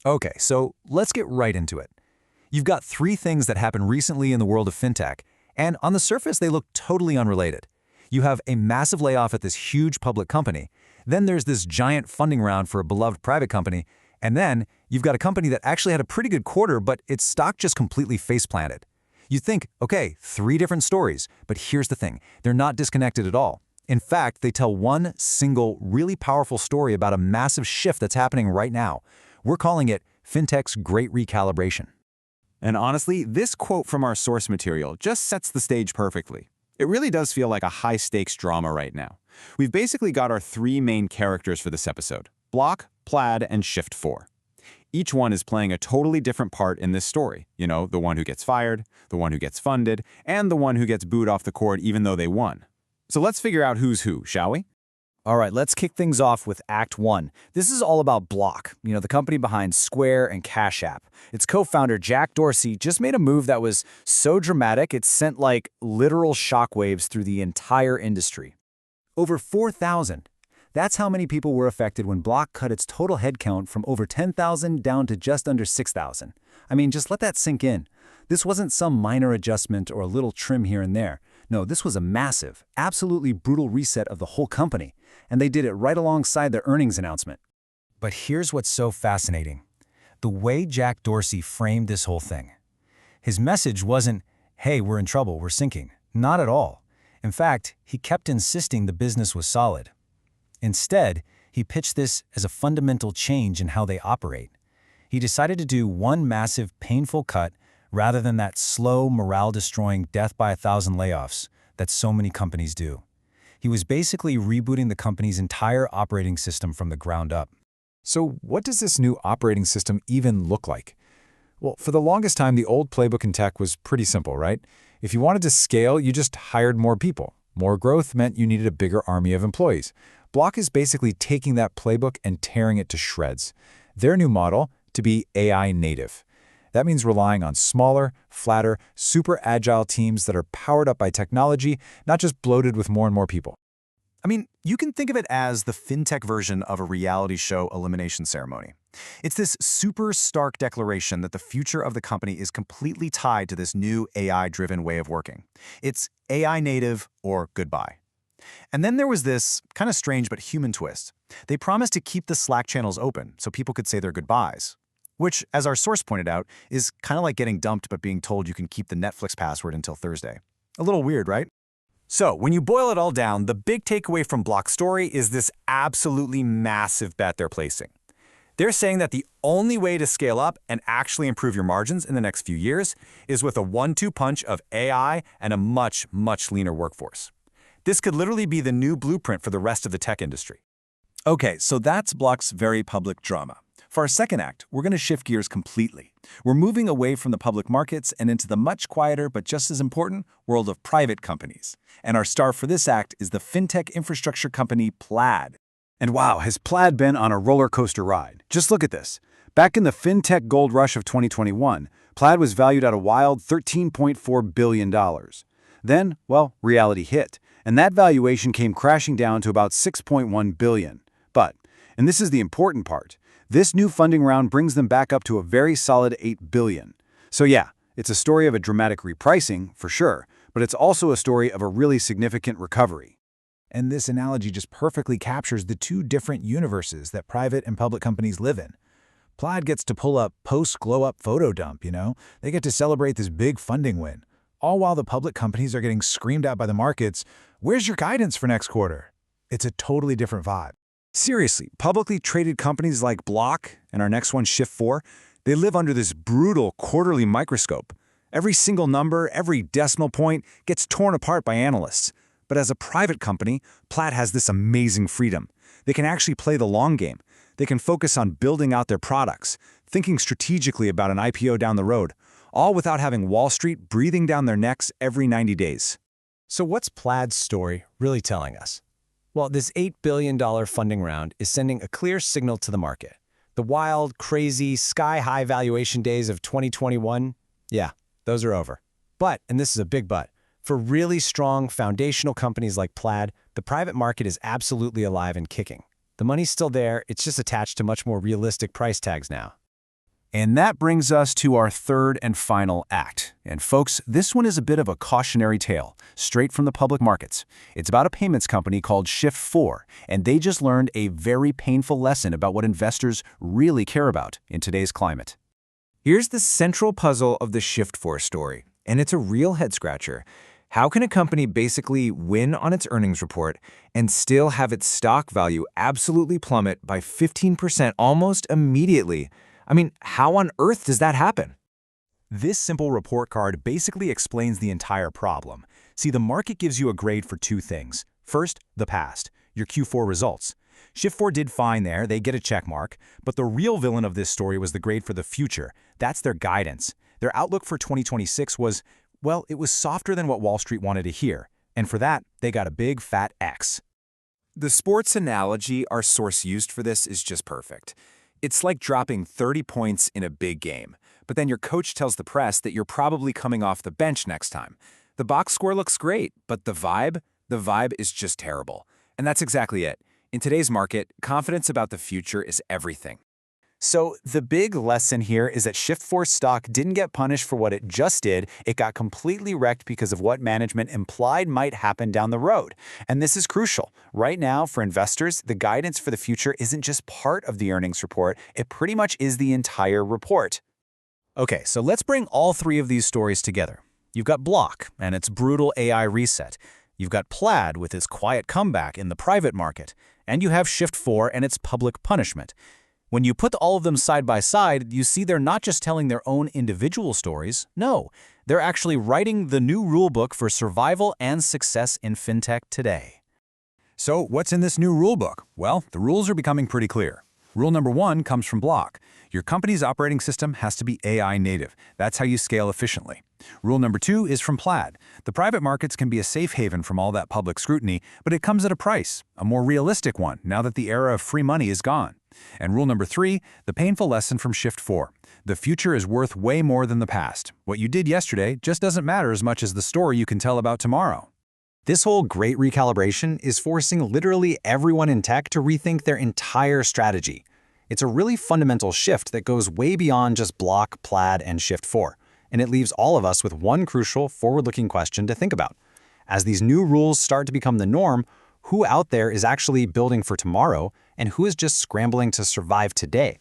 Okay, so let's get right into it. You've got three things that happened recently in the world of fintech, and on the surface, they look totally unrelated. You have a massive layoff at this huge public company, then there's this giant funding round for a beloved private company, and then you've got a company that actually had a pretty good quarter, but its stock just completely face-planted. You'd think, okay, three different stories, but here's the thing, they're not disconnected at all. In fact, they tell one single, really powerful story about a massive shift that's happening right now. We're calling it FinTech's Great Recalibration. And honestly, this quote from our source material just sets the stage perfectly. It really does feel like a high-stakes drama right now. We've basically got our three main characters for this episode: Block, Plaid, and Shift4. Each one is playing a totally different part in this story. You know, the one who gets fired, the one who gets funded, and the one who gets booed off the court even though they won. So let's figure out who's who, shall we? All right, let's kick things off with Act 1. This is all about Block, the company behind Square and Cash App. Its co-founder, Jack Dorsey, just made a move that was so dramatic it sent like literal shockwaves through the entire industry. Over 4,000. That's how many people were affected when Block cut its total headcount from over 10,000 down to just under 6,000. I mean, just let that sink in. This wasn't some minor adjustment or a little trim here and there. No, this was a massive, absolutely brutal reset of the whole company, and they did it right alongside their earnings announcement. But here's what's so fascinating. The way Jack Dorsey framed this whole thing. His message wasn't, hey, we're in trouble, we're sinking. Not at all. In fact, he kept insisting the business was solid. Instead, he pitched this as a fundamental change in how they operate. He decided to do one massive, painful cut rather than that slow, morale-destroying death by 1,000 layoffs that so many companies do. He was basically rebooting the company's entire operating system from the ground up. So what does this new operating system even look like? Well, for the longest time, the old playbook in tech was pretty simple, right? If you wanted to scale, you just hired more people. More growth meant you needed a bigger army of employees. Block is basically taking that playbook and tearing it to shreds. Their new model, to be AI native. That means relying on smaller, flatter, super agile teams that are powered up by technology, not just bloated with more and more people. I mean, you can think of it as the fintech version of a reality show elimination ceremony. It's this super stark declaration that the future of the company is completely tied to this new AI-driven way of working. It's AI native or goodbye. And then there was this kind of strange but human twist. They promised to keep the Slack channels open so people could say their goodbyes. Which, as our source pointed out, is kind of like getting dumped but being told you can keep the Netflix password until Thursday. A little weird, right? So, when you boil it all down, the big takeaway from Block's story is this absolutely massive bet they're placing. They're saying that the only way to scale up and actually improve your margins in the next few years is with a 1-2 punch of AI and a much, much leaner workforce. This could literally be the new blueprint for the rest of the tech industry. Okay, so that's Block's very public drama. For our second act, we're going to shift gears completely. We're moving away from the public markets and into the much quieter but just as important world of private companies. And our star for this act is the fintech infrastructure company Plaid. And wow, has Plaid been on a roller coaster ride? Just look at this. Back in the fintech gold rush of 2021, Plaid was valued at a wild $13.4 billion. Then, well, reality hit, and that valuation came crashing down to about $6.1 billion. But, and this is the important part, this new funding round brings them back up to a very solid $8 billion. So yeah, it's a story of a dramatic repricing, for sure, but it's also a story of a really significant recovery. And this analogy just perfectly captures the two different universes that private and public companies live in. Plaid gets to pull up post-glow-up photo dump, They get to celebrate this big funding win. All while the public companies are getting screamed at by the markets, where's your guidance for next quarter? It's a totally different vibe. Seriously, publicly traded companies like Block and our next one, Shift4, they live under this brutal quarterly microscope. Every single number, every decimal point gets torn apart by analysts. But as a private company, Plaid has this amazing freedom. They can actually play the long game. They can focus on building out their products, thinking strategically about an IPO down the road, all without having Wall Street breathing down their necks every 90 days. So what's Plaid's story really telling us? Well, this $8 billion funding round is sending a clear signal to the market. The wild, crazy, sky-high valuation days of 2021, yeah, those are over. But, and this is a big but, for really strong foundational companies like Plaid, the private market is absolutely alive and kicking. The money's still there, it's just attached to much more realistic price tags now. And that brings us to our third and final act. And folks, this one is a bit of a cautionary tale, straight from the public markets. It's about a payments company called Shift4, and they just learned a very painful lesson about what investors really care about in today's climate. Here's the central puzzle of the Shift4 story, and it's a real head-scratcher. How can a company basically win on its earnings report and still have its stock value absolutely plummet by 15% almost immediately? I mean, how on earth does that happen? This simple report card basically explains the entire problem. See, the market gives you a grade for two things. First, the past, your Q4 results. Shift4 did fine there, they get a check mark, but the real villain of this story was the grade for the future. That's their guidance. Their outlook for 2026 was, well, it was softer than what Wall Street wanted to hear, and for that, they got a big fat X. The sports analogy our source used for this is just perfect. It's like dropping 30 points in a big game, but then your coach tells the press that you're probably coming off the bench next time. The box score looks great, but the vibe is just terrible. And that's exactly it. In today's market, confidence about the future is everything. So the big lesson here is that Shift4 stock didn't get punished for what it just did. It got completely wrecked because of what management implied might happen down the road. And this is crucial. Right now, for investors, the guidance for the future isn't just part of the earnings report. It pretty much is the entire report. Okay, so let's bring all three of these stories together. You've got Block and its brutal AI reset. You've got Plaid with its quiet comeback in the private market. And you have Shift4 and its public punishment. When you put all of them side by side, you see they're not just telling their own individual stories. No, they're actually writing the new rulebook for survival and success in fintech today. So what's in this new rulebook? Well, the rules are becoming pretty clear. Rule number 1 comes from Block. Your company's operating system has to be AI native. That's how you scale efficiently. Rule number 2 is from Plaid. The private markets can be a safe haven from all that public scrutiny, but it comes at a price, a more realistic one now that the era of free money is gone. And rule number 3, the painful lesson from Shift4. The future is worth way more than the past. What you did yesterday just doesn't matter as much as the story you can tell about tomorrow. This whole great recalibration is forcing literally everyone in tech to rethink their entire strategy. It's a really fundamental shift that goes way beyond just Block, Plaid, and Shift4, and it leaves all of us with one crucial, forward-looking question to think about. As these new rules start to become the norm, who out there is actually building for tomorrow, and who is just scrambling to survive today?